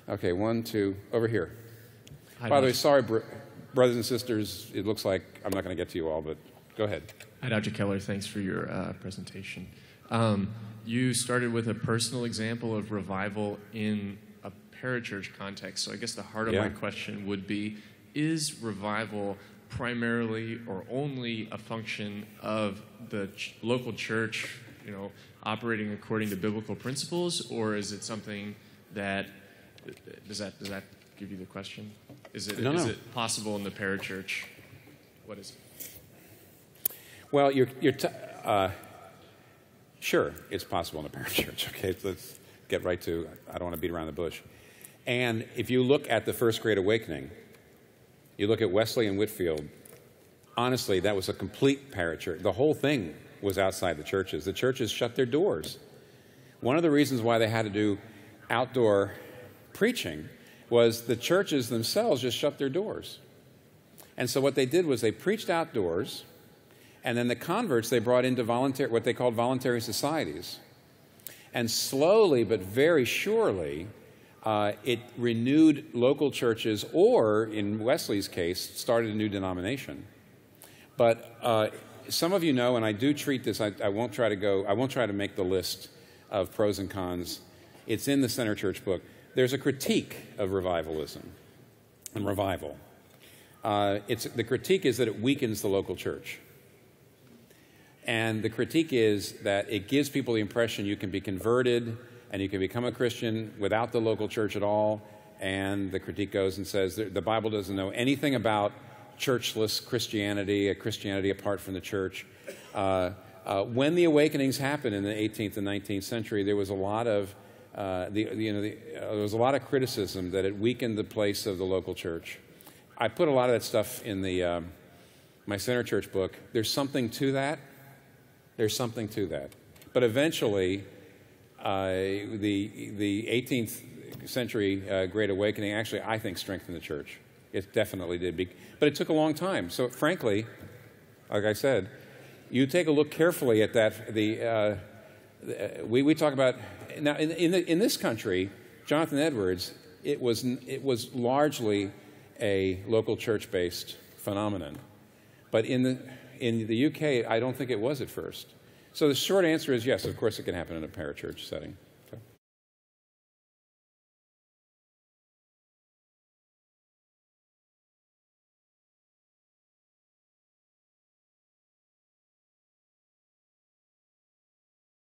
Okay, one, two, over here. Hi, By the way, Dr. sorry, brothers and sisters, it looks like I'm not going to get to you all, but go ahead. Hi, Dr. Keller. Thanks for your presentation. You started with a personal example of revival in a parachurch context. So I guess the heart of my question would be, is revival primarily or only a function of the local church, operating according to biblical principles, or is it something that does that give you the question? Is it possible in the parachurch? What is it? Well, sure, it's possible in a parachurch. Okay, let's get right to, I don't want to beat around the bush. And if you look at the First Great Awakening, you look at Wesley and Whitefield, honestly, that was a complete parachurch. The whole thing was outside the churches. The churches shut their doors. One of the reasons why they had to do outdoor preaching was the churches themselves just shut their doors. And so what they did was they preached outdoors, and then the converts they brought into what they called voluntary societies. And slowly but very surely, it renewed local churches, or in Wesley's case, started a new denomination. But some of you know, and I do treat this, I won't try to make the list of pros and cons. It's in the Center Church book. There's a critique of revivalism and revival. The critique is that it weakens the local church. And the critique is that it gives people the impression you can be converted and you can become a Christian without the local church at all. And the critique goes and says that the Bible doesn't know anything about churchless Christianity, a Christianity apart from the church. When the awakenings happened in the 18th and 19th century, there was a lot of there was a lot of criticism that it weakened the place of the local church. I put a lot of that stuff in my Center Church book. There's something to that. There's something to that. But eventually, the 18th century Great Awakening actually, I think, strengthened the church. It definitely did. But it took a long time. So frankly, like I said, you take a look carefully at that. We talk about, now in this country, Jonathan Edwards, it was largely a local church-based phenomenon. But in the UK, I don't think it was at first. So the short answer is yes, of course it can happen in a parachurch setting.